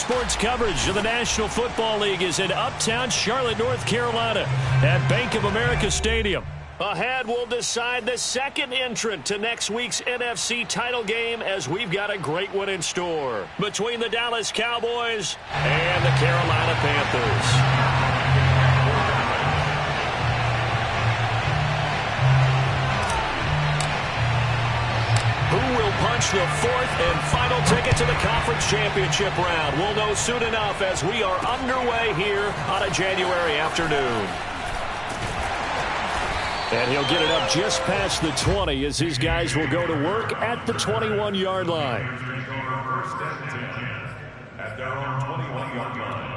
sports coverage of the National Football League is in uptown Charlotte, North Carolina at Bank of America Stadium. Ahead, we'll decide the second entrant to next week's NFC title game as we've got a great one in store between the Dallas Cowboys and the Carolina Panthers. Who will punch the fourth and final ticket to the conference championship round? We'll know soon enough as we are underway here on a January afternoon. And he'll get it up just past the 20 as his guys will go to work at the 21-yard line. At their own 21-yard line.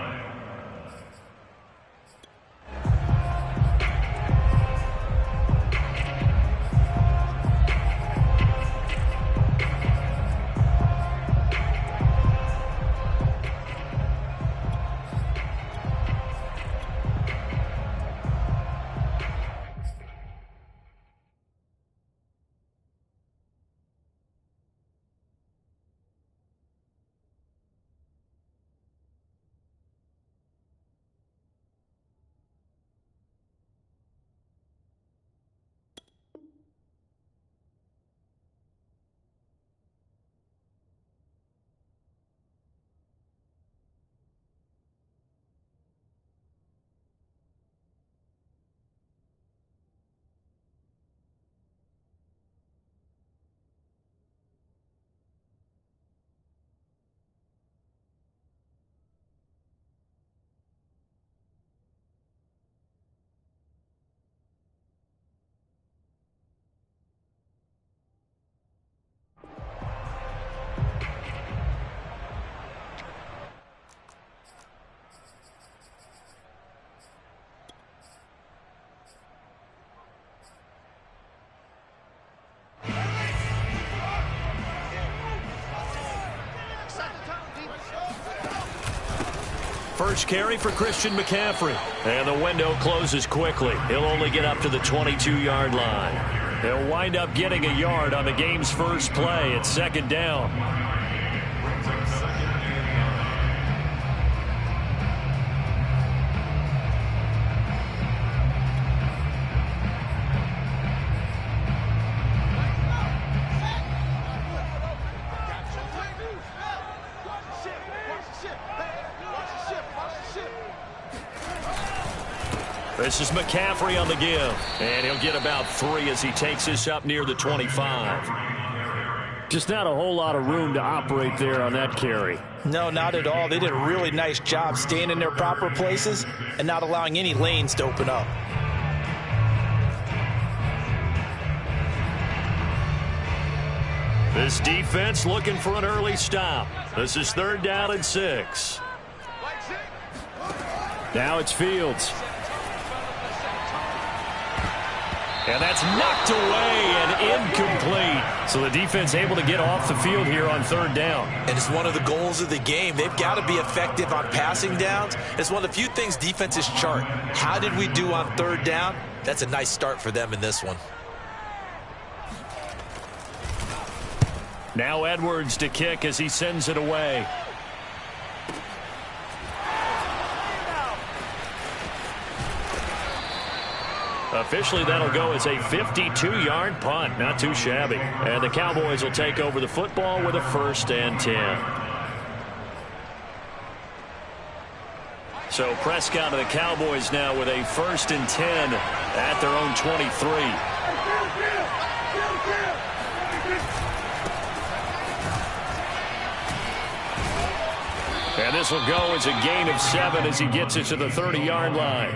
First carry for Christian McCaffrey. And the window closes quickly. He'll only get up to the 22-yard line. He'll wind up getting a yard on the game's first play. It's second down. This is McCaffrey on the give. And he'll get about 3 as he takes this up near the 25. Just not a whole lot of room to operate there on that carry. No, not at all. They did a really nice job staying in their proper places and not allowing any lanes to open up. This defense looking for an early stop. This is 3rd down and 6. Now it's Fields. And that's knocked away and incomplete. So the defense able to get off the field here on 3rd down. And it's one of the goals of the game. They've got to be effective on passing downs. It's one of the few things defenses chart. How did we do on 3rd down? That's a nice start for them in this one. Now Edwards to kick as he sends it away. Officially, that'll go as a 52-yard punt. Not too shabby. And the Cowboys will take over the football with a 1st and 10. So Prescott and the Cowboys now with a 1st and 10 at their own 23. And this will go as a gain of 7 as he gets it to the 30-yard line.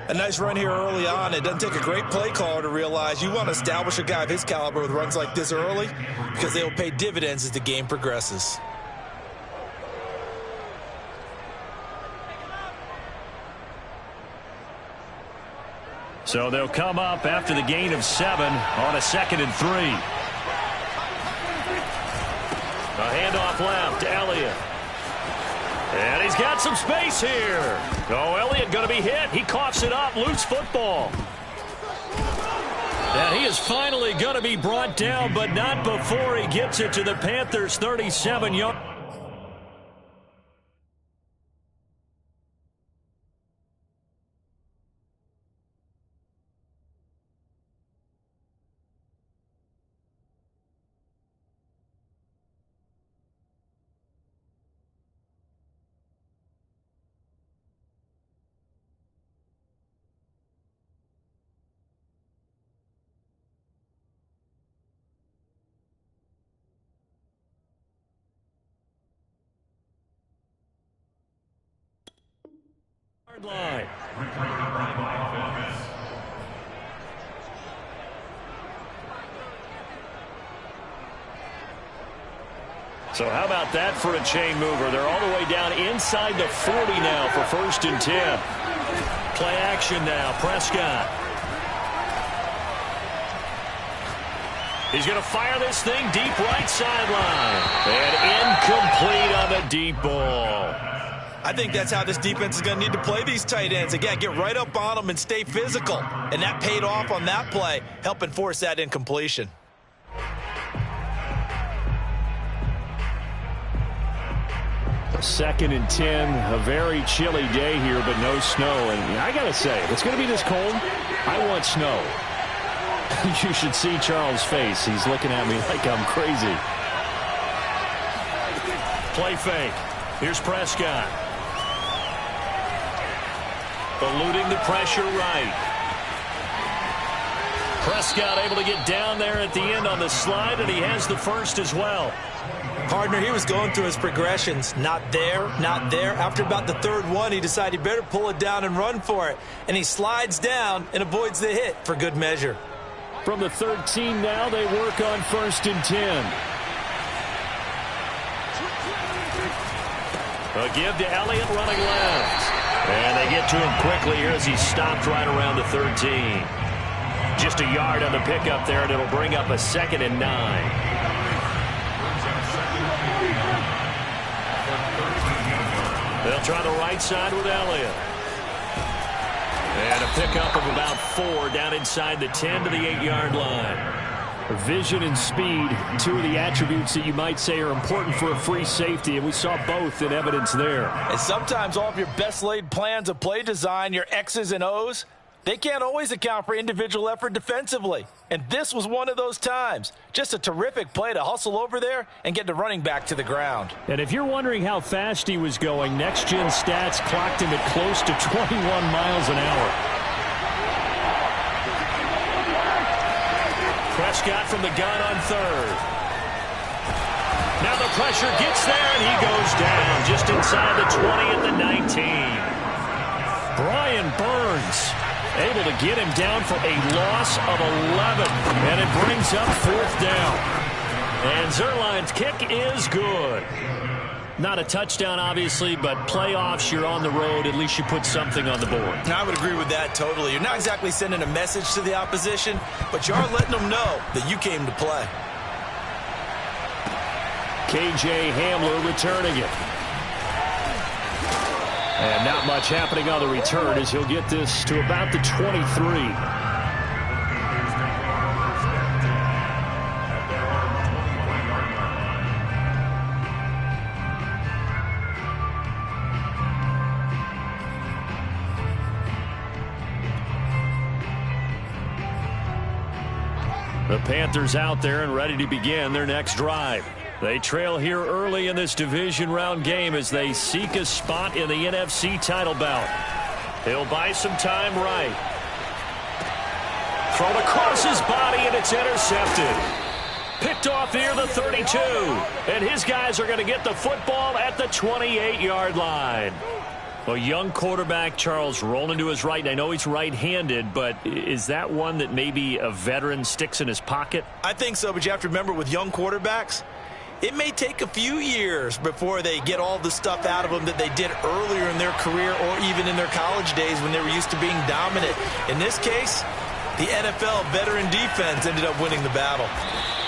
A nice run here early on. It doesn't take a great play caller to realize you want to establish a guy of his caliber with runs like this early because they will pay dividends as the game progresses. So they'll come up after the gain of 7 on a 2nd and 3. A handoff left, Elliott. And he's got some space here. Oh, Elliott going to be hit. He coughs it up. Loose football. And he is finally going to be brought down, but not before he gets it to the Panthers' 37-yard. Line. So how about that for a chain mover? They're all the way down inside the 40 now for 1st and 10. Play action now. Prescott. He's going to fire this thing deep right sideline. And incomplete on the deep ball. I think that's how this defense is going to need to play these tight ends. Again, get right up on them and stay physical. And that paid off on that play, helping force that incompletion. Second and 10, a very chilly day here, but no snow. And I got to say, if it's going to be this cold, I want snow. You should see Charles' face. He's looking at me like I'm crazy. Play fake. Here's Prescott. Eluding the pressure right. Prescott able to get down there at the end on the slide, and he has the first as well. Partner, he was going through his progressions. Not there, not there. After about the third one, he decided he better pull it down and run for it. And he slides down and avoids the hit for good measure. From the 13 now, they work on 1st and 10. A give to Elliott running left. And they get to him quickly here as he stopped right around the 13. Just a yard on the pickup there, and it'll bring up a 2nd and 9. They'll try the right side with Elliott. And a pickup of about 4 down inside the 10 to the 8-yard line. Vision and speed, two of the attributes that you might say are important for a free safety, and we saw both in evidence there. And sometimes all of your best laid plans of play design, your X's and O's, they can't always account for individual effort defensively. And this was one of those times. Just a terrific play to hustle over there and get the running back to the ground. And if you're wondering how fast he was going, Next Gen Stats clocked him at close to 21 miles an hour. Prescott from the gun on 3rd. Now the pressure gets there, and he goes down just inside the 20 at the 19. Brian Burns able to get him down for a loss of 11, and it brings up 4th down. And Zuerlein's kick is good. Not a touchdown, obviously, but playoffs, you're on the road. At least you put something on the board. I would agree with that totally. You're not exactly sending a message to the opposition, but you are letting them know that you came to play. KJ Hamler returning it. And not much happening on the return as he'll get this to about the 23. The Panthers out there and ready to begin their next drive. They trail here early in this division round game as they seek a spot in the NFC title bout. He'll buy some time right. Thrown across his body, and it's intercepted. Picked off near the 32. And his guys are going to get the football at the 28-yard line. A young quarterback, Charles, rolling to his right. And I know he's right-handed, but is that one that maybe a veteran sticks in his pocket? I think so, but you have to remember with young quarterbacks, it may take a few years before they get all the stuff out of them that they did earlier in their career or even in their college days when they were used to being dominant. In this case, the NFL veteran defense ended up winning the battle.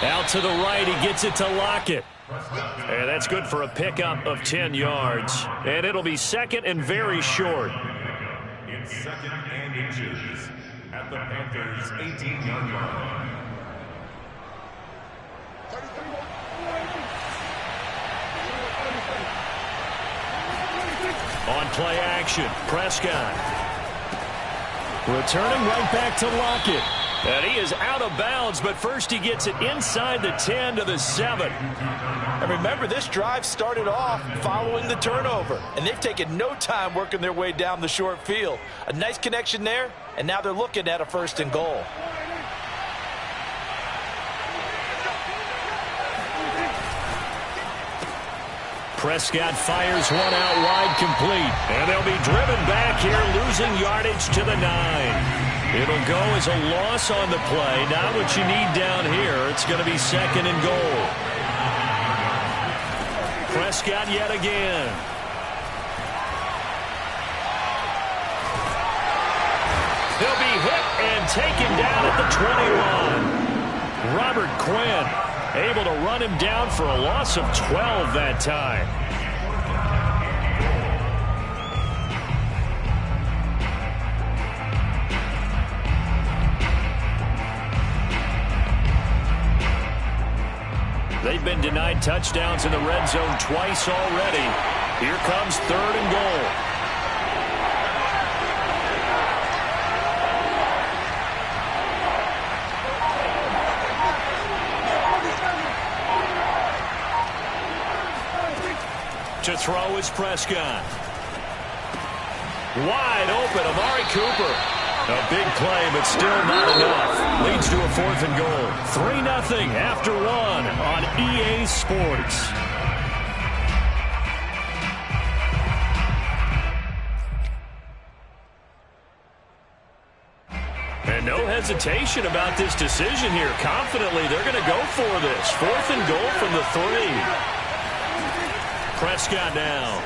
Out to the right, he gets it to Lockett. And that's good for a pickup of 10 yards. And it'll be 2nd and very short. It's 2nd and inches at the Panthers' 18-yard line. On play action, Prescott. Returning right back to Lockett. And he is out of bounds, but first he gets it inside the 10 to the 7. And remember, this drive started off following the turnover, and they've taken no time working their way down the short field. A nice connection there, and now they're looking at a 1st and goal. Prescott fires one out wide, complete. And they'll be driven back here, losing yardage to the 9. It'll go as a loss on the play. Not what you need down here. It's going to be 2nd and goal. Prescott yet again. He'll be hit and taken down at the 21. Robert Quinn able to run him down for a loss of 12 that time. They've been denied touchdowns in the red zone twice already. Here comes 3rd and goal. To throw is Prescott. Wide open, Amari Cooper. A big play, but still not enough. Leads to a 4th and goal. 3-0 after 1 on EA Sports. And no hesitation about this decision here. Confidently, they're going to go for this. 4th and goal from the 3. Prescott now.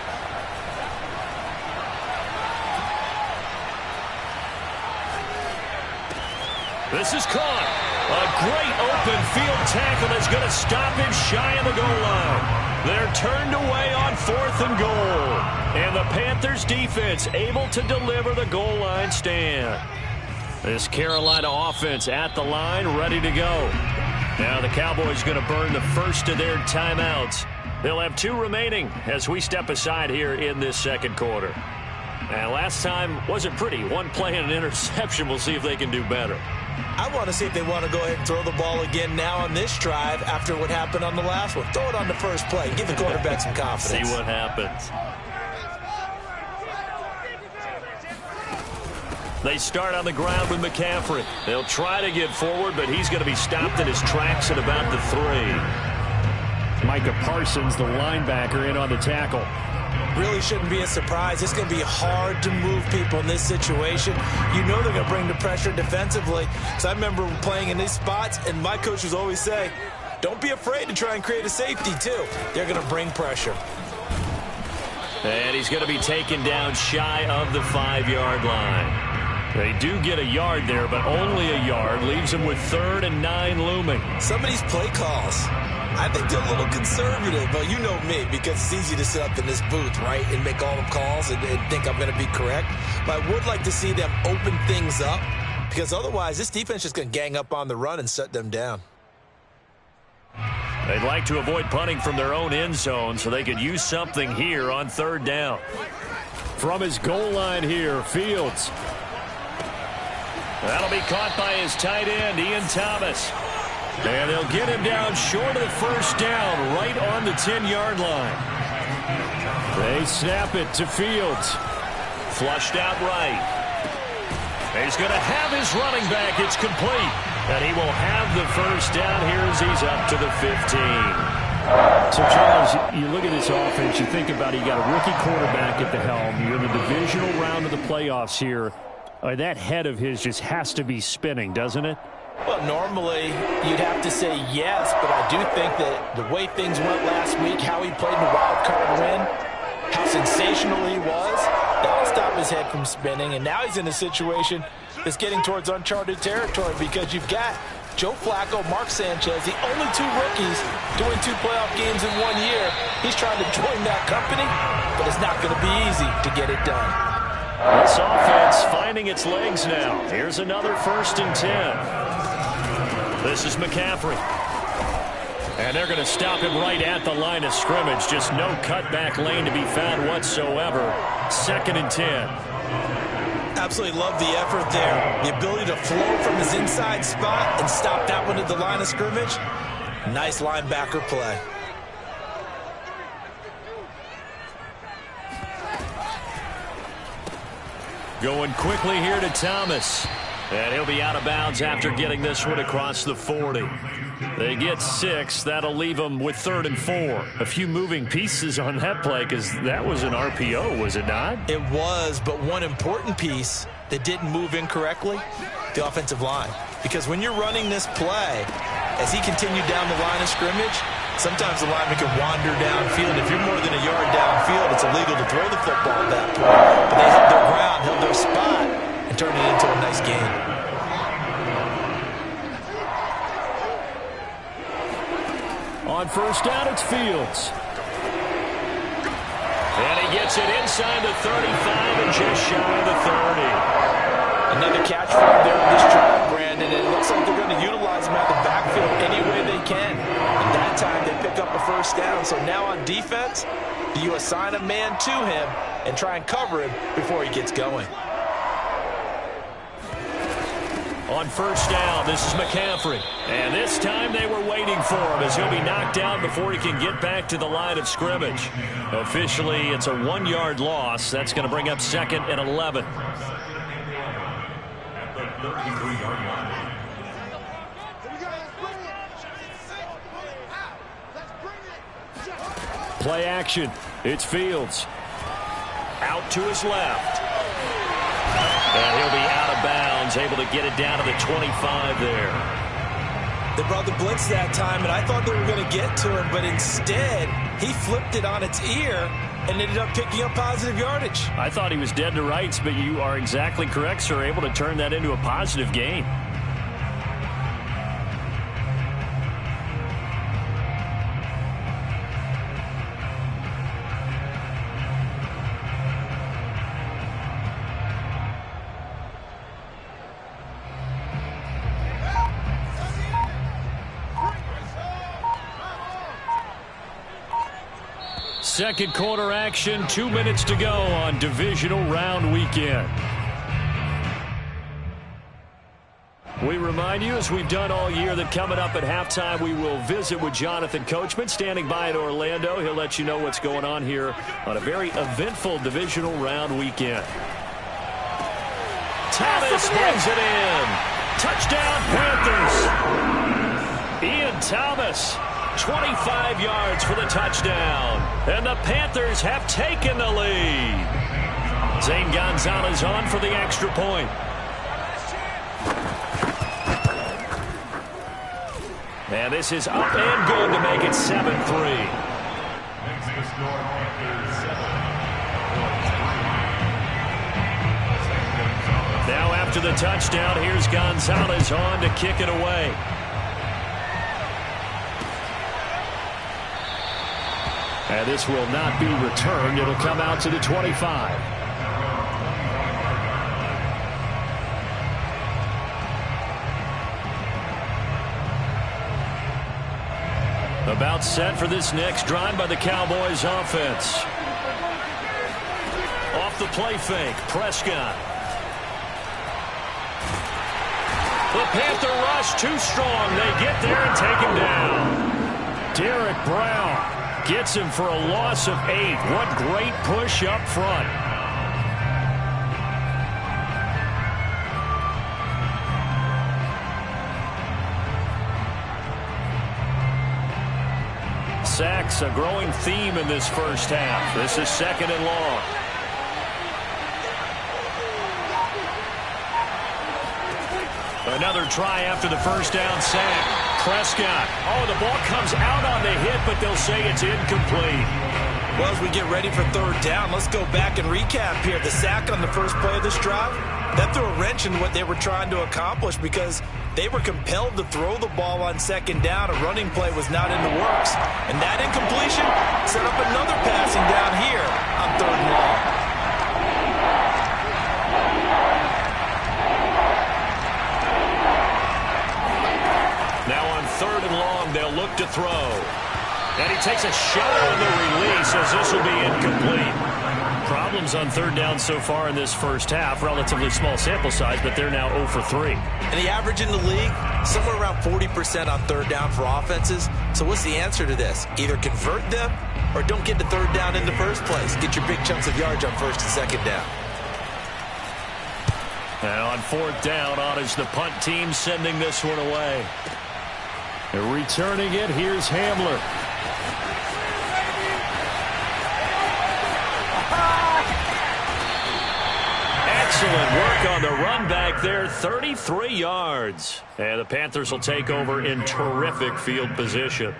This is caught. A great open field tackle that's going to stop him shy of the goal line. They're turned away on 4th and goal. And the Panthers defense able to deliver the goal line stand. This Carolina offense at the line, ready to go. Now the Cowboys going to burn the first of their timeouts. They'll have 2 remaining as we step aside here in this 2nd quarter. And last time wasn't pretty. 1 play and an interception. We'll see if they can do better. I want to see if they want to go ahead and throw the ball again now on this drive after what happened on the last one. Throw it on the first play. Give the quarterback some confidence. See what happens. They start on the ground with McCaffrey. They'll try to get forward, but he's going to be stopped in his tracks at about the 3. Micah Parsons, the linebacker, in on the tackle. Really shouldn't be a surprise. It's going to be hard to move people in this situation. You know they're going to bring the pressure defensively. So I remember playing in these spots, and my coaches always say, don't be afraid to try and create a safety, too. They're going to bring pressure. And he's going to be taken down shy of the 5-yard line. They do get a yard there, but only a yard. Leaves them with 3rd and 9 looming. Some of these play calls, I think they're a little conservative, but you know me, because it's easy to sit up in this booth, right, and make all the calls and think I'm going to be correct. But I would like to see them open things up, because otherwise this defense is just going to gang up on the run and shut them down. They'd like to avoid punting from their own end zone so they could use something here on 3rd down. From his goal line here, Fields. That'll be caught by his tight end, Ian Thomas. And they'll get him down short of the 1st down, right on the 10-yard line. They snap it to Fields. Flushed out right. He's going to have his running back. It's complete. And he will have the 1st down here as he's up to the 15. So, Charles, you look at this offense, you think about it, you got a rookie quarterback at the helm. You're in the divisional round of the playoffs here. That head of his just has to be spinning, doesn't it? Well, normally you'd have to say yes, but I do think that the way things went last week, how he played in the wild card win, how sensational he was, that'll stop his head from spinning. And now he's in a situation that's getting towards uncharted territory because you've got Joe Flacco, Mark Sanchez, the only 2 rookies doing 2 playoff games in 1 year. He's trying to join that company, but it's not going to be easy to get it done. This offense finding its legs now. Here's another 1st and 10. This is McCaffrey. And they're going to stop him right at the line of scrimmage. Just no cutback lane to be found whatsoever. 2nd and 10. Absolutely love the effort there. The ability to flow from his inside spot and stop that one at the line of scrimmage. Nice linebacker play. Going quickly here to Thomas. And he'll be out of bounds after getting this one across the 40. They get 6. That'll leave them with 3rd and 4. A few moving pieces on that play because that was an RPO, was it not? It was, but one important piece that didn't move incorrectly, the offensive line. Because when you're running this play, as he continued down the line of scrimmage, sometimes the lineman can wander downfield. If you're more than a yard downfield, it's illegal to throw the football at that point. But they held their ground, held their spot, and turned it into a nice gain. On first down, it's Fields. And he gets it inside the 35 and just shy of the 30. Another catch for him there in this drive, Brandon. And it looks like they're going to utilize him out of the backfield any way they can. And that time they pick up a first down. So now on defense, do you assign a man to him and try and cover him before he gets going? On first down, this is McCaffrey. And this time they were waiting for him as he'll be knocked down before he can get back to the line of scrimmage. Officially, it's a 1-yard loss. That's going to bring up 2nd and 11. Play action. It's Fields. Out to his left. And he'll be out of bounds, able to get it down to the 25 there. They brought the blitz that time, and I thought they were going to get to him, but instead, he flipped it on its ear and ended up picking up positive yardage. I thought he was dead to rights, but you are exactly correct, sir, able to turn that into a positive gain. Second quarter action, 2 minutes to go on divisional round weekend. We remind you, as we've done all year, that coming up at halftime, we will visit with Jonathan Coachman, standing by in Orlando. He'll let you know what's going on here on a very eventful divisional round weekend. Thomas brings it in. Touchdown, Panthers. Ian Thomas. 25 yards for the touchdown. And the Panthers have taken the lead. Zane Gonzalez on for the extra point. And this is up and good to make it 7-3. Now after the touchdown, here's Gonzalez on to kick it away. And this will not be returned. It'll come out to the 25. About set for this next drive by the Cowboys offense. Off the play fake, Prescott. The Panther rush too strong. They get there and take him down. Derek Brown gets him for a loss of 8. What great push up front. Sacks, a growing theme in this first half. This is 2nd and long. Another try after the first down sack. Prescott. Oh, the ball comes out on the hit, but they'll say it's incomplete. Well, as we get ready for 3rd down, let's go back and recap here. The sack on the first play of this drive, that threw a wrench in what they were trying to accomplish because they were compelled to throw the ball on 2nd down. A running play was not in the works. And that incompletion set up another passing down here on 3rd and long. Now on 3rd and long, they'll look to throw. And he takes a shot on the release as this will be incomplete. Problems on 3rd down so far in this first half. Relatively small sample size, but they're now 0 for 3. And the average in the league, somewhere around 40% on 3rd down for offenses. So what's the answer to this? Either convert them or don't get to 3rd down in the first place. Get your big chunks of yards on 1st and 2nd down. And on 4th down, on is the punt team sending this one away. And returning it, here's Hamler. Excellent work on the run back there, 33 yards. And the Panthers will take over in terrific field position.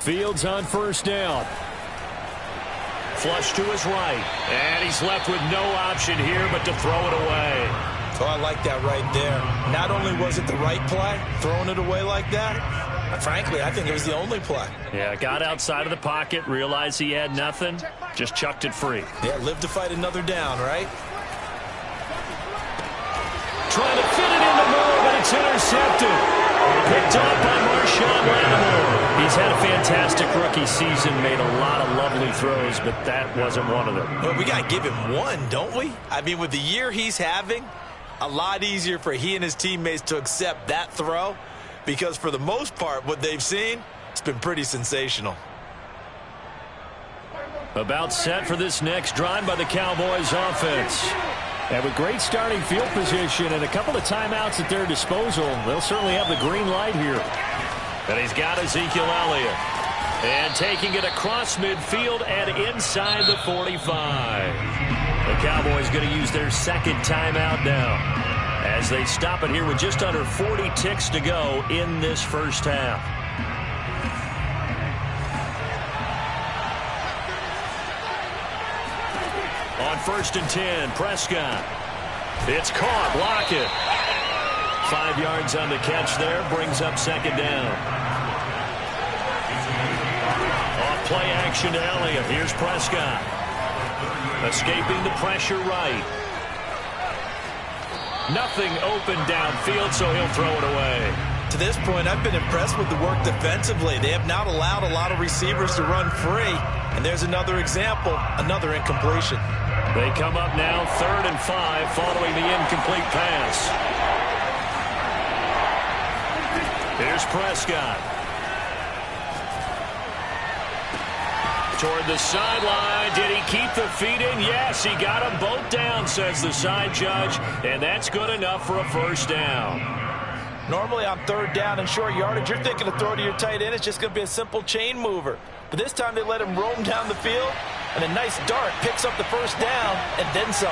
Fields on 1st down. Flush to his right. And he's left with no option here but to throw it away. Oh, I like that right there. Not only was it the right play, throwing it away like that, frankly, I think it was the only play. Yeah, got outside of the pocket, realized he had nothing, just chucked it free. Yeah, live to fight another down, right? Trying to fit it in the middle, but it's intercepted. Picked off by Marshawn Lattimore. He's had a fantastic rookie season, made a lot of lovely throws, but that wasn't one of them. Well, we got to give him one, don't we? I mean, with the year he's having, a lot easier for he and his teammates to accept that throw because for the most part, what they've seen, it's been pretty sensational. About set for this next drive by the Cowboys offense. And with great starting field position and a couple of timeouts at their disposal, they'll certainly have the green light here. And he's got Ezekiel Elliott. And taking it across midfield and inside the 45. The Cowboys going to use their 2nd timeout now as they stop it here with just under 40 ticks to go in this 1st half. On 1st and 10, Prescott. It's caught. Lockett. 5 yards on the catch there. Brings up 2nd down. Off play action to Elliott. Here's Prescott. Escaping the pressure right. Nothing open downfield, so he'll throw it away. To this point, I've been impressed with the work defensively. They have not allowed a lot of receivers to run free. And there's another example, another incompletion. They come up now 3rd and 5 following the incomplete pass. Here's Prescott. Toward the sideline. Did he keep the feet in? Yes, he got them both down, says the side judge. And that's good enough for a 1st down. Normally on 3rd down and short yardage, you're thinking to throw to your tight end. It's just going to be a simple chain mover. But this time they let him roam down the field. And a nice dart picks up the 1st down and then some.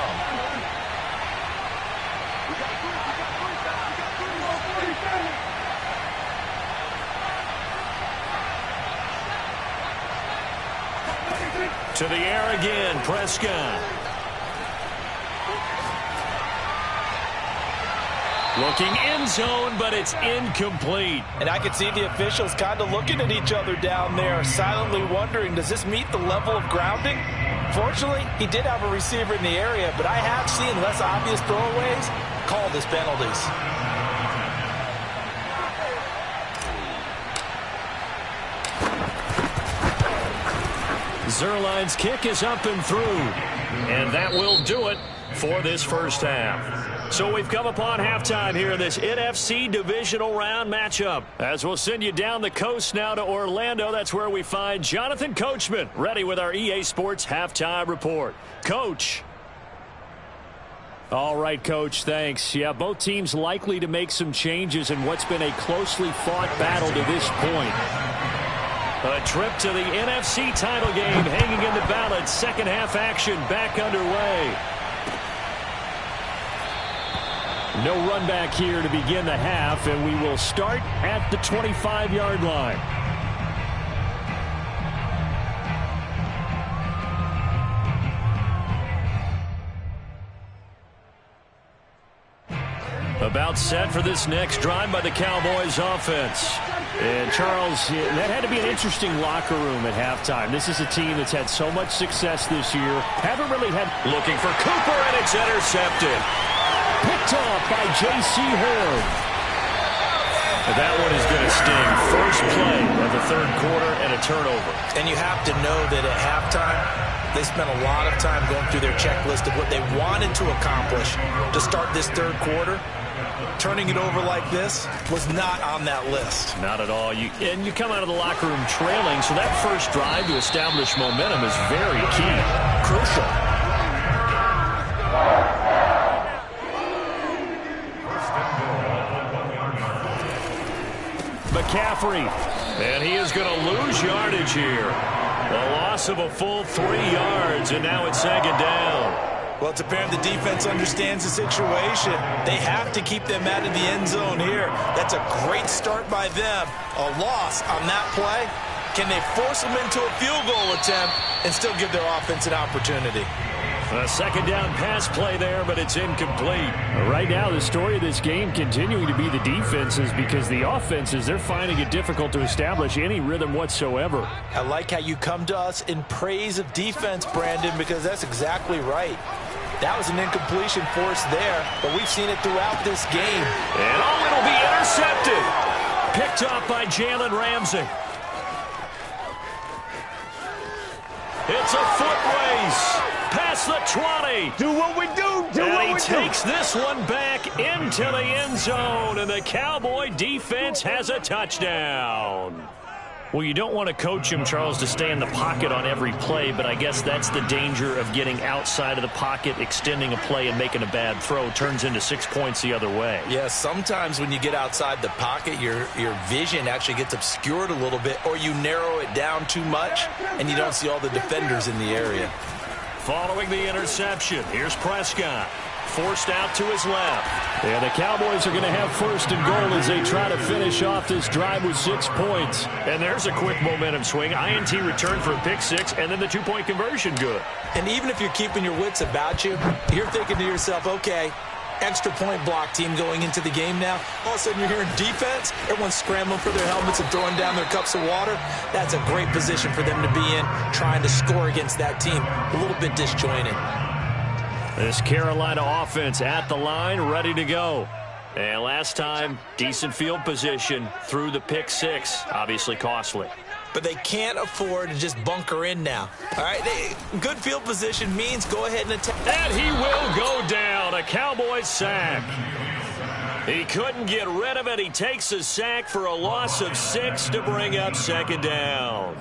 To the air again, Prescott. Looking end zone, but it's incomplete. And I could see the officials kind of looking at each other down there, silently wondering, does this meet the level of grounding? Fortunately, he did have a receiver in the area, but I have seen less obvious throwaways called as penalties. Zuerlein's kick is up and through. And that will do it for this 1st half. So we've come upon halftime here in this NFC divisional round matchup. As we'll send you down the coast now to Orlando, that's where we find Jonathan Coachman, ready with our EA Sports halftime report. Coach. All right, Coach, thanks. Yeah, both teams likely to make some changes in what's been a closely fought battle to this point. A trip to the NFC title game hanging in the balance. 2nd half action back underway. No run back here to begin the half, and we will start at the 25-yard line. About set for this next drive by the Cowboys offense. And Charles, that had to be an interesting locker room at halftime. This is a team that's had so much success this year. Haven't really had... Looking for Cooper, and it's intercepted. Picked off by J.C. Horn. That one is going to sting. First play of the third quarter and a turnover. And you have to know that at halftime, they spent a lot of time going through their checklist of what they wanted to accomplish to start this third quarter. Turning it over like this was not on that list. Not at all. And you come out of the locker room trailing, so that first drive to establish momentum is very key. Crucial. McCaffrey, and he is going to lose yardage here. A loss of a full 3 yards, and now it's second down. Well, it's apparent the defense understands the situation. They have to keep them out of the end zone here. That's a great start by them. A loss on that play. Can they force them into a field goal attempt and still give their offense an opportunity? A second down pass play there, but it's incomplete. Right now, the story of this game continuing to be the defenses, because the offenses, they're finding it difficult to establish any rhythm whatsoever. I like how you come to us in praise of defense, Brandon, because that's exactly right. That was an incompletion forced there, but we've seen it throughout this game. And it'll be intercepted. Picked up by Jalen Ramsey. It's a foot race. Past the 20. Do what we do. And he takes this one back into the end zone, and the Cowboy defense has a touchdown. Well, you don't want to coach him, Charles, to stay in the pocket on every play, but I guess that's the danger of getting outside of the pocket, extending a play, and making a bad throw. Turns into 6 points the other way. Yeah, sometimes when you get outside the pocket, your vision actually gets obscured a little bit, or you narrow it down too much, and you don't see all the defenders in the area. Following the interception, here's Prescott. Forced out to his left. And the Cowboys are going to have first and goal as they try to finish off this drive with 6 points. And there's a quick momentum swing. INT return for a pick six, and then the two-point conversion good. And even if you're keeping your wits about you, you're thinking to yourself, okay, extra point block team going into the game now. All of a sudden you're hearing defense. Everyone's scrambling for their helmets and throwing down their cups of water. That's a great position for them to be in, trying to score against that team. A little bit disjointed. This Carolina offense at the line, ready to go. And last time, decent field position through the pick six. Obviously costly. But they can't afford to just bunker in now. All right, good field position means go ahead and attack. And he will go down. A Cowboys sack. He couldn't get rid of it. He takes a sack for a loss of 6 to bring up second down.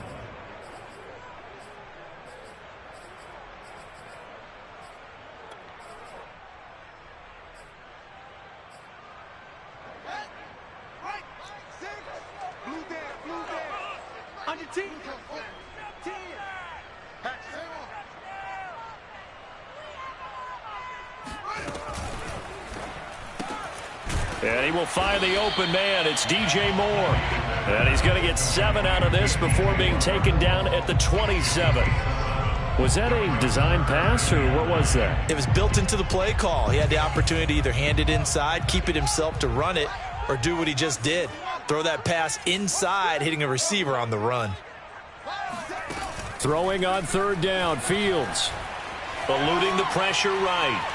And he will find the open man. It's DJ Moore. And he's going to get 7 out of this before being taken down at the 27. Was that a design pass, or what was that? It was built into the play call. He had the opportunity to either hand it inside, keep it himself to run it, or do what he just did. Throw that pass inside, hitting a receiver on the run. Throwing on third down, Fields. Eluding the pressure right.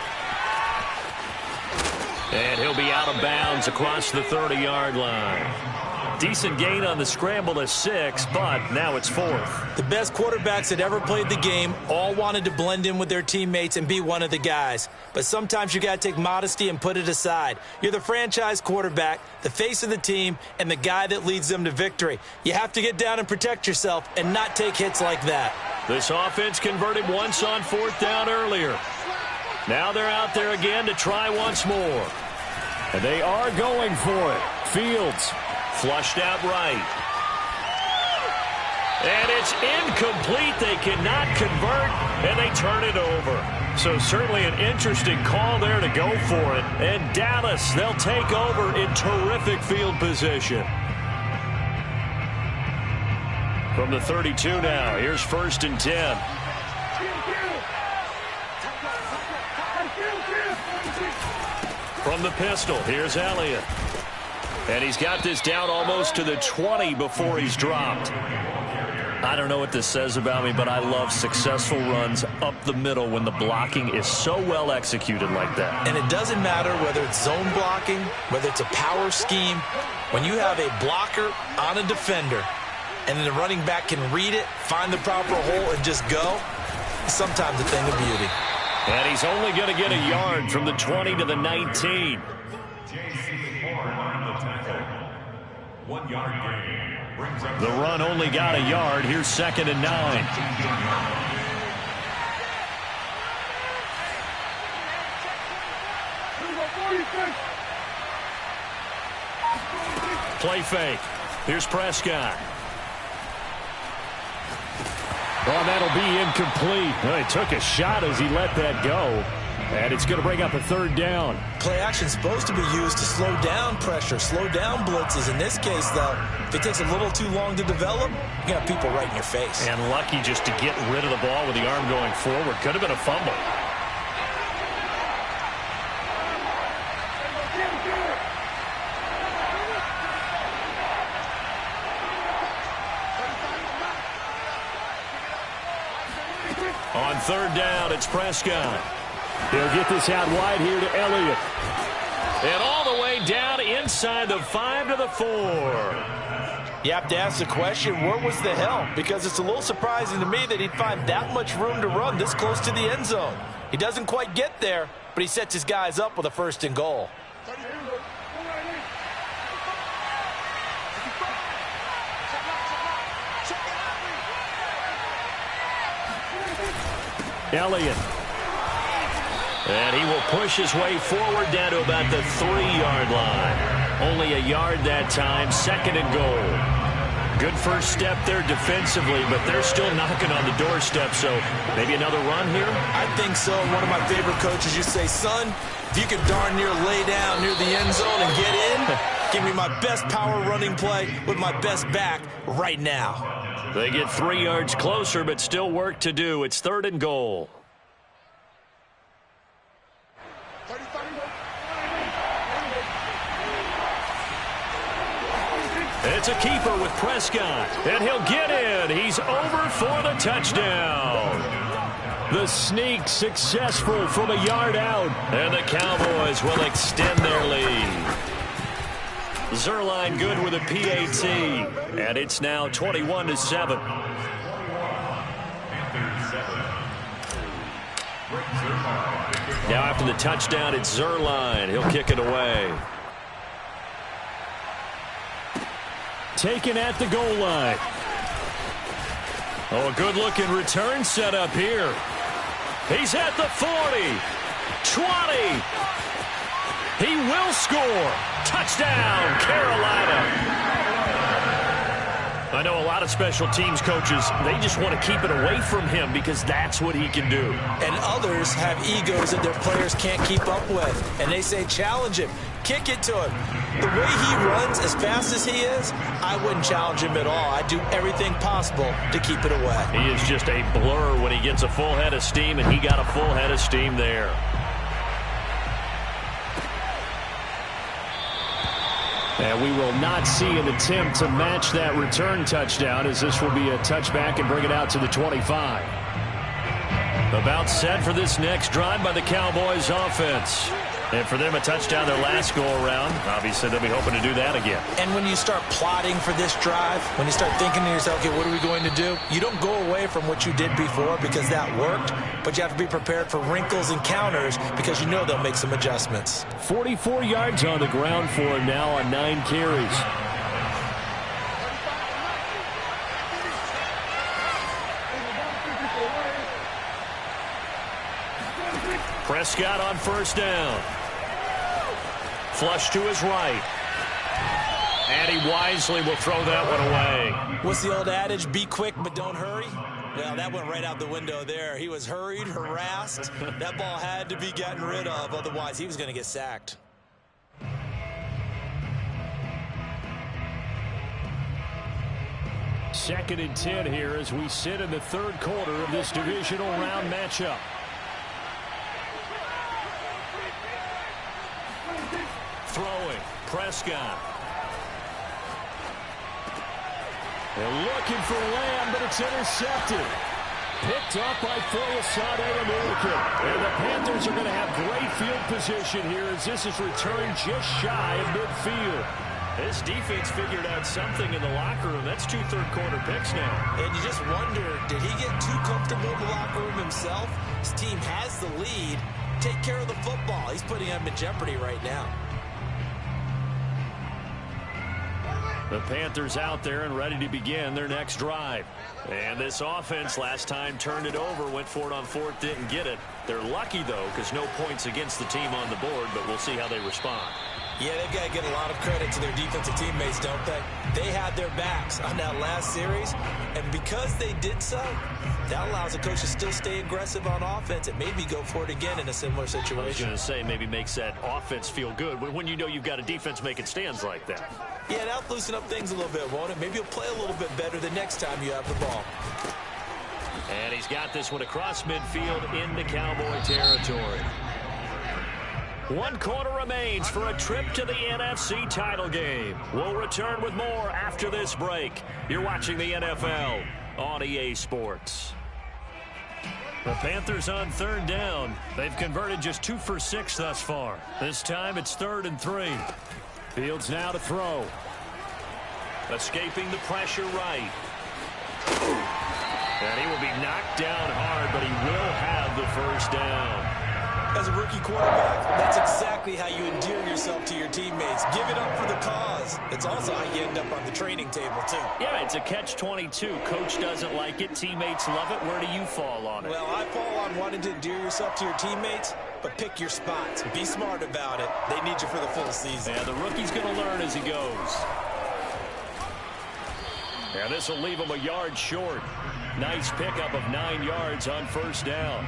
And he'll be out of bounds across the 30-yard line. Decent gain on the scramble to 6, but now it's 4th. The best quarterbacks that ever played the game all wanted to blend in with their teammates and be one of the guys. But sometimes you got to take modesty and put it aside. You're the franchise quarterback, the face of the team, and the guy that leads them to victory. You have to get down and protect yourself and not take hits like that. This offense converted once on 4th down earlier. Now they're out there again to try once more. And they are going for it. Fields flushed out right. And it's incomplete. They cannot convert, and they turn it over. So certainly an interesting call there to go for it. And Dallas, they'll take over in terrific field position. From the 32 now, here's 1st and 10. From the pistol, here's Elliott. And he's got this down almost to the 20 before he's dropped. I don't know what this says about me, but I love successful runs up the middle when the blocking is so well executed like that. And it doesn't matter whether it's zone blocking, whether it's a power scheme. When you have a blocker on a defender and then the running back can read it, find the proper hole, and just go, it's sometimes a thing of beauty. And he's only going to get a yard from the 20 to the 19. J.C. Horn on the tackle. 1 yard gain. The run only got a yard. Here's 2nd and 9. Play fake. Here's Prescott. Oh, that'll be incomplete. Well, he took a shot as he let that go. And it's going to bring up a 3rd down. Play action's supposed to be used to slow down pressure, slow down blitzes. In this case, though, if it takes a little too long to develop, you got people right in your face. And lucky just to get rid of the ball with the arm going forward. Could have been a fumble. On 3rd down, it's Prescott. He'll get this out wide here to Elliott. And all the way down inside the 5 to the 4. You have to ask the question, where was the help? Because it's a little surprising to me that he'd find that much room to run this close to the end zone. He doesn't quite get there, but he sets his guys up with a 1st and goal. Elliott. And he will push his way forward down to about the 3-yard line. Only a yard that time, 2nd and goal. Good first step there defensively, but they're still knocking on the doorstep, so maybe another run here? I think so. One of my favorite coaches used to say, son, if you could darn near lay down near the end zone and get in, give me my best power running play with my best back right now. They get 3 yards closer, but still work to do. It's 3rd and goal. It's a keeper with Prescott, and he'll get in. He's over for the touchdown. The sneak successful from a yard out, and the Cowboys will extend their lead. Zuerlein good with a PAT, and it's now 21-7. Now after the touchdown, it's Zuerlein. He'll kick it away. Taken at the goal line. Oh, a good-looking return set up here. He's at the 40. 20. He will score. Touchdown, Carolina. I know a lot of special teams coaches, they just want to keep it away from him because that's what he can do. And others have egos that their players can't keep up with. And they say, challenge him. Kick it to him. The way he runs as fast as he is, I wouldn't challenge him at all. I'd do everything possible to keep it away. He is just a blur when he gets a full head of steam, and he got a full head of steam there. And we will not see an attempt to match that return touchdown, as this will be a touchback and bring it out to the 25. About set for this next drive by the Cowboys offense. And for them, a touchdown their last go-around. Obviously, they'll be hoping to do that again. And when you start plotting for this drive, when you start thinking to yourself, okay, what are we going to do? You don't go away from what you did before because that worked, but you have to be prepared for wrinkles and counters because you know they'll make some adjustments. 44 yards on the ground for him now on 9 carries. Prescott on first down. Flush to his right. And he wisely will throw that one away. What's the old adage? Be quick, but don't hurry. Well, that went right out the window there. He was hurried, harassed. That ball had to be gotten rid of. Otherwise, he was going to get sacked. Second and 10 here as we sit in the third quarter of this divisional round matchup. Throwing, Prescott. And looking for Lamb, but it's intercepted. Picked up by Foyesade Oluokun. And the Panthers are going to have great field position here as this is returned just shy of midfield. This defense figured out something in the locker room. That's 2 third-quarter picks now. And you just wonder, did he get too comfortable in the locker room himself? His team has the lead. Take care of the football. He's putting them in jeopardy right now. The Panthers out there and ready to begin their next drive. And this offense last time turned it over, went for it on 4th, didn't get it. They're lucky, though, because no points against the team on the board, but we'll see how they respond. Yeah, they've got to get a lot of credit to their defensive teammates, don't they? They had their backs on that last series, and because they did so, that allows the coach to still stay aggressive on offense and maybe go for it again in a similar situation. I was going to say maybe makes that offense feel good when you know you've got a defense making stands like that. Yeah, that'll loosen up things a little bit, won't it? Maybe you'll play a little bit better the next time you have the ball. And he's got this one across midfield into Cowboy territory. 1 quarter remains for a trip to the NFC title game. We'll return with more after this break. You're watching the NFL on EA Sports. The Panthers on 3rd down. They've converted just 2 for 6 thus far. This time it's 3rd and 3. Fields now to throw. Escaping the pressure right. And he will be knocked down hard, but he will have the first down. As a rookie quarterback, that's exactly how you endear yourself to your teammates. Give it up for the cause. It's also how you end up on the training table, too. Yeah, it's a catch-22. Coach doesn't like it. Teammates love it. Where do you fall on it? Well, I fall on wanting to endear yourself to your teammates, but pick your spots. Be smart about it. They need you for the full season. Yeah, the rookie's going to learn as he goes. Yeah, this will leave him a yard short. Nice pickup of 9 yards on 1st down.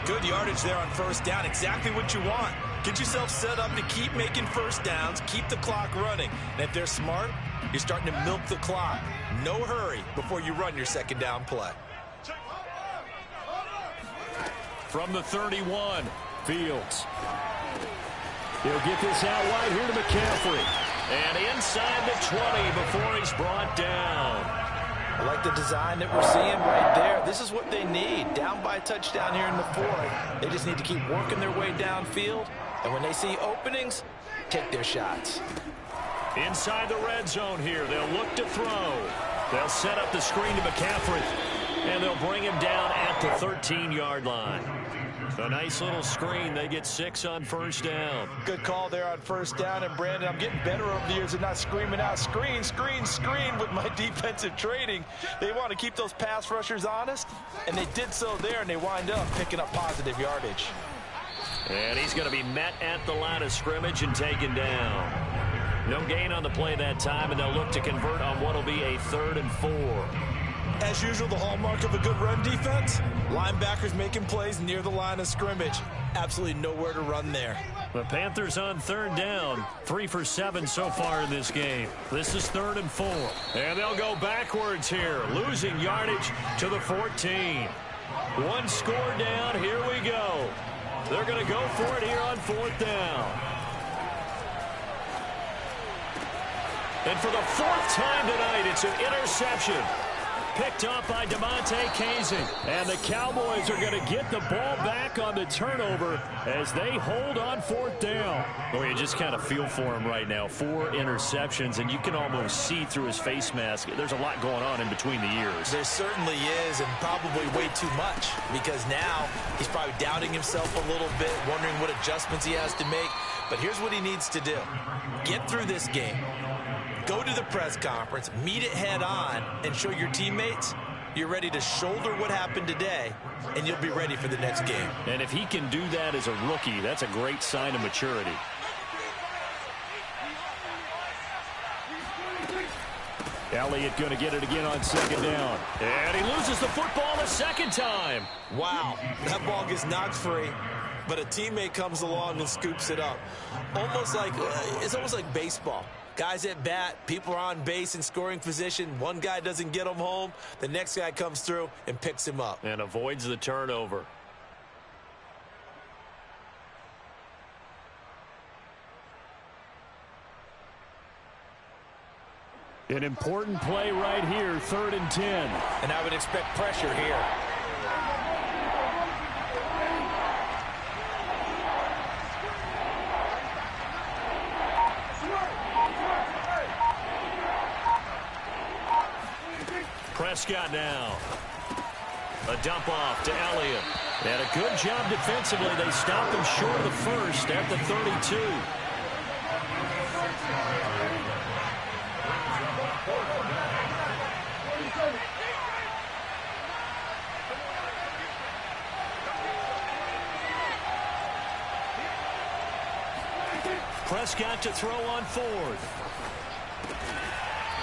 Good yardage there on 1st down. Exactly what you want. Get yourself set up to keep making 1st downs, keep the clock running. And if they're smart, you're starting to milk the clock. No hurry before you run your 2nd down play. From the 31, Fields. He'll get this out wide here to McCaffrey. And inside the 20 before he's brought down. I like the design that we're seeing right there. This is what they need. Down by a touchdown here in the 4th. They just need to keep working their way downfield. And when they see openings, take their shots. Inside the red zone here. They'll look to throw. They'll set up the screen to McCaffrey. And they'll bring him down at the 13-yard line. A nice little screen. They get 6 on 1st down. Good call there on 1st down. And, Brandon, I'm getting better over the years at not screaming out, screen, screen, screen with my defensive training. They want to keep those pass rushers honest, and they did so there, and they wind up picking up positive yardage. And he's going to be met at the line of scrimmage and taken down. No gain on the play that time, and they'll look to convert on what will be a 3rd and 4. As usual, the hallmark of a good run defense, linebackers making plays near the line of scrimmage. Absolutely nowhere to run there. The Panthers on 3rd down, 3 for 7 so far in this game. This is 3rd and 4. And they'll go backwards here, losing yardage to the 14. 1 score down, here we go. They're going to go for it here on 4th down. And for the 4th time tonight, it's an interception. Picked off by DeMonte Casey. And the Cowboys are going to get the ball back on the turnover as they hold on 4th down. Boy, you just kind of feel for him right now. 4 interceptions, and you can almost see through his face mask. There's a lot going on in between the ears. There certainly is, and probably way too much, because now he's probably doubting himself a little bit, wondering what adjustments he has to make. But here's what he needs to do. Get through this game. Go to the press conference, meet it head on, and show your teammates you're ready to shoulder what happened today, and you'll be ready for the next game. And if he can do that as a rookie, that's a great sign of maturity. Elliott going to get it again on 2nd down. And he loses the football a 2nd time. Wow, that ball gets knocked free, but a teammate comes along and scoops it up. It's almost like baseball. Guys at bat, people are on base in scoring position. One guy doesn't get him home. The next guy comes through and picks him up. And avoids the turnover. An important play right here, 3rd and 10. And I would expect pressure here. Prescott now. A dump off to Elliott. And a good job defensively. They stopped him short of the first at the 32. Prescott to throw on 4th.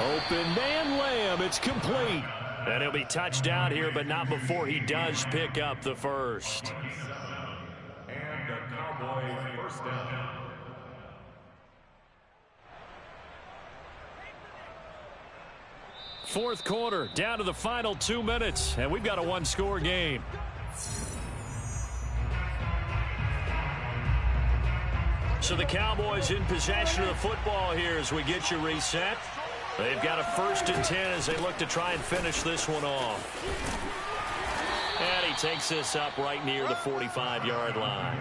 Open man Lamb. It's complete. And he'll be touchdown here, but not before he does pick up the first. And a Cowboy first down. Fourth quarter, down to the final 2 minutes, and we've got a one-score game. So the Cowboys in possession of the football here as we get you reset. They've got a 1st and 10 as they look to try and finish this one off. And he takes this up right near the 45-yard line.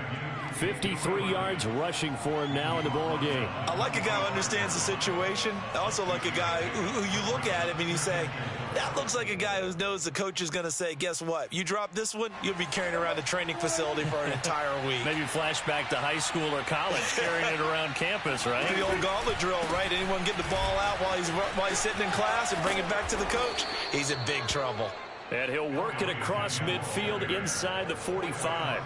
53 yards rushing for him now in the ball game. I like a guy who understands the situation. I also like a guy who you look at him and you say, that looks like a guy who knows the coach is going to say, guess what? You drop this one, you'll be carrying around the training facility for an entire week. Maybe flashback to high school or college, carrying it around campus, right? The old gauntlet drill, right? Anyone get the ball out while he's sitting in class and bring it back to the coach? He's in big trouble. And he'll work it across midfield inside the 45.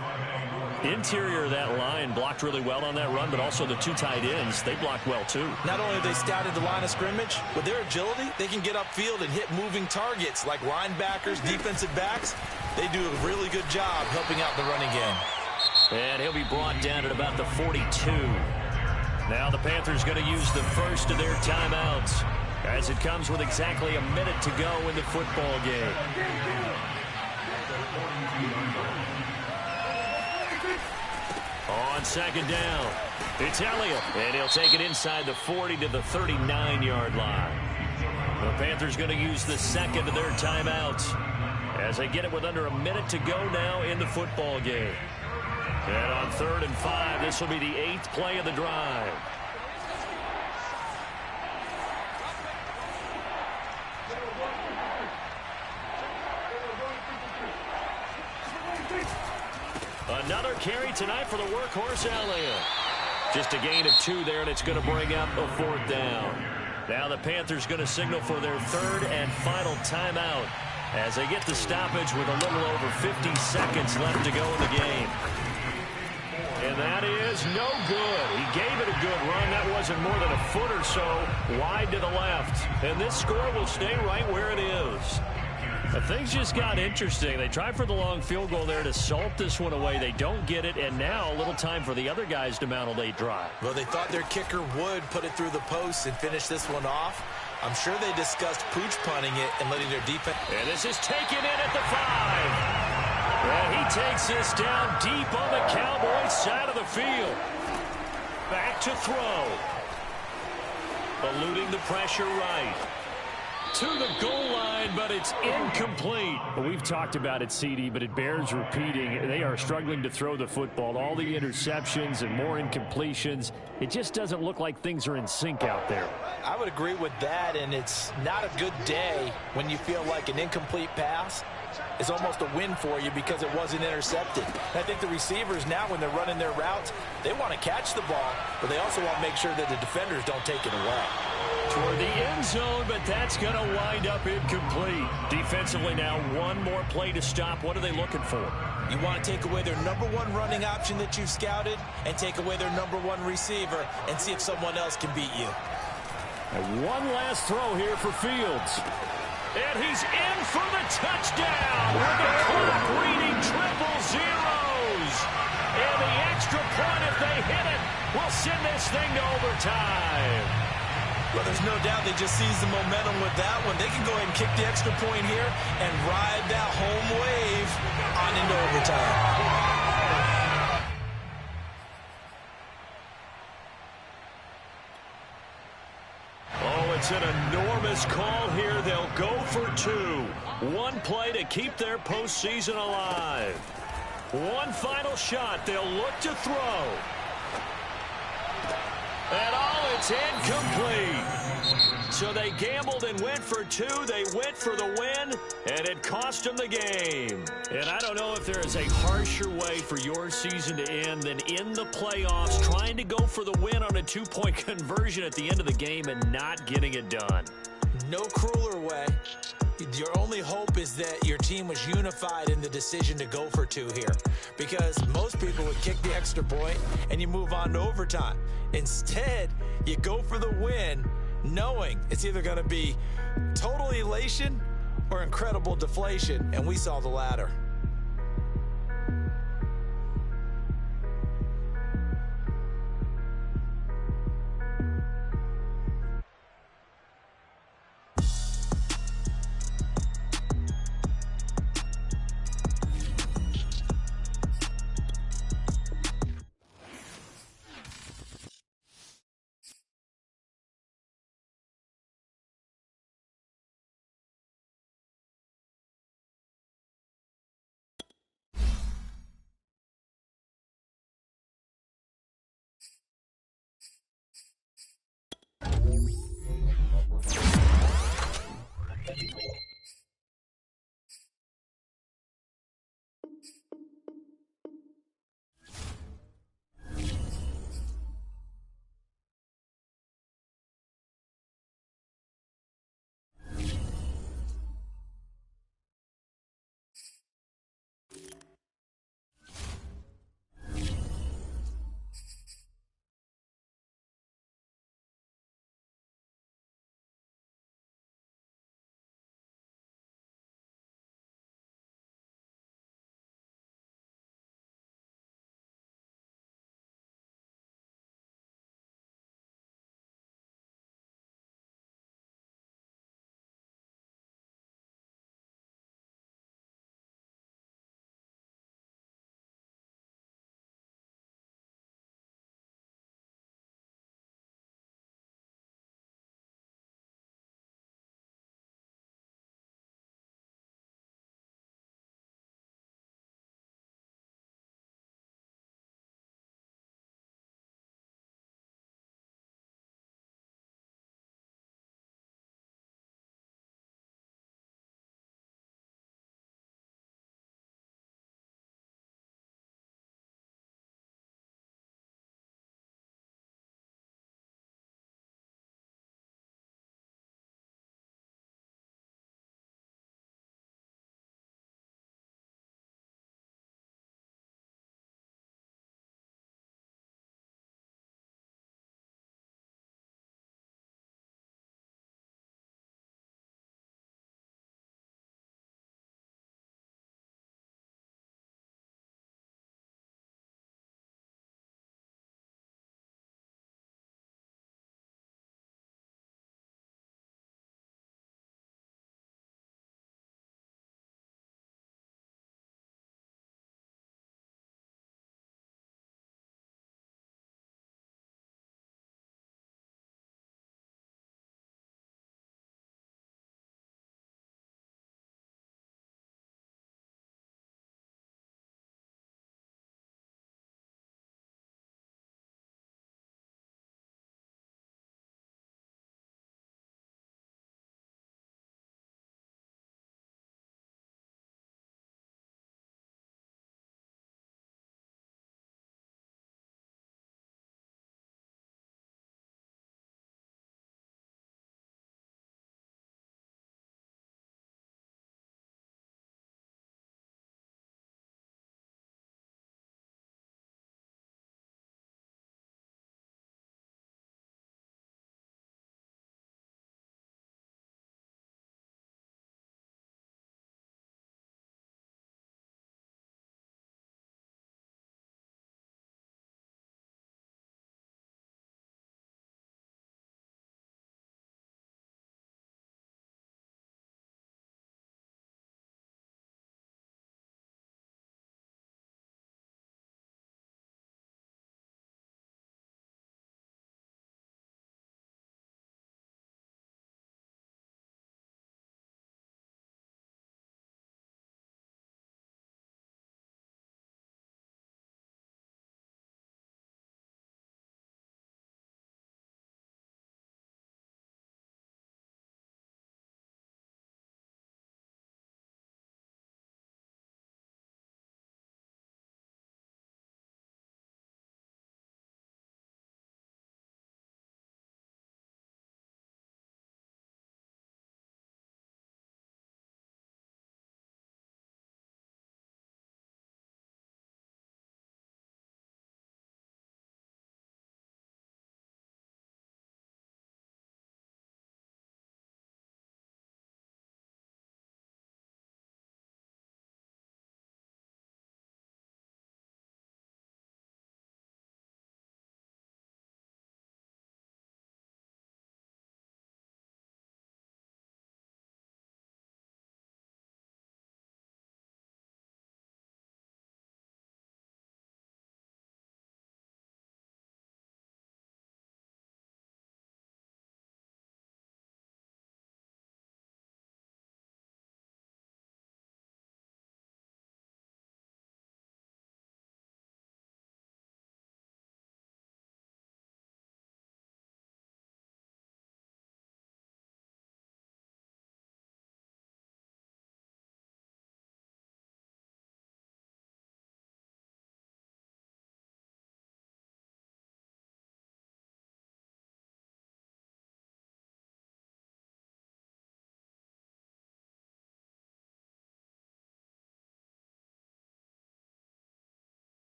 Interior of that line blocked really well on that run, but also the 2 tight ends, they blocked well too. Not only have they scouted the line of scrimmage, with their agility, they can get upfield and hit moving targets like linebackers, defensive backs. They do a really good job helping out the running game. And he'll be brought down at about the 42. Now the Panthers going to use the first of their timeouts as it comes with exactly a minute to go in the football game. On 2nd down, it's Elliott, and he'll take it inside the 40 to the 39-yard line. The Panthers going to use the 2nd of their timeouts as they get it with under a minute to go now in the football game. And on 3rd and 5, this will be the 8th play of the drive. Another carry tonight for the workhorse Elliott. Just a gain of 2 there, and it's going to bring up a 4th down. Now the Panthers going to signal for their 3rd and final timeout as they get the stoppage with a little over 50 seconds left to go in the game. And that is no good. He gave it a good run. That wasn't more than a foot or so wide to the left. And this score will stay right where it is. But things just got interesting. They tried for the long field goal there to salt this one away. They don't get it, and now a little time for the other guys to mount a late drive. Well, they thought their kicker would put it through the post and finish this one off. I'm sure they discussed pooch punting it and letting their defense. And this is taken in at the 5. And he takes this down deep on the Cowboys side of the field. Back to throw. Eluding the pressure right. To the goal line, but it's incomplete. Well, we've talked about it, CD, but it bears repeating. They are struggling to throw the football. All the interceptions and more incompletions. It just doesn't look like things are in sync out there. I would agree with that, and it's not a good day when you feel like an incomplete pass is almost a win for you because it wasn't intercepted. And I think the receivers now, when they're running their routes, they want to catch the ball, but they also want to make sure that the defenders don't take it away. Toward the end zone, but that's going to wind up incomplete. Defensively now, one more play to stop. What are they looking for? You want to take away their number 1 running option that you've scouted and take away their number 1 receiver and see if someone else can beat you. And one last throw here for Fields. And he's in for the touchdown with the clock reading triple zeros. And the extra point, if they hit it, will send this thing to overtime. Well, there's no doubt they just seized the momentum with that one. They can go ahead and kick the extra point here and ride that home wave on into overtime. It's an enormous call here. They'll go for 2. One play to keep their postseason alive. One final shot. They'll look to throw. And it's incomplete. So they gambled and went for 2. They went for the win, and it cost them the game. And I don't know if there is a harsher way for your season to end than in the playoffs, trying to go for the win on a 2-point conversion at the end of the game and not getting it done. No crueler way. Your only hope is that your team was unified in the decision to go for 2 here, because most people would kick the extra point and you move on to overtime. Instead, you go for the win, knowing it's either going to be total elation or incredible deflation, and we saw the latter.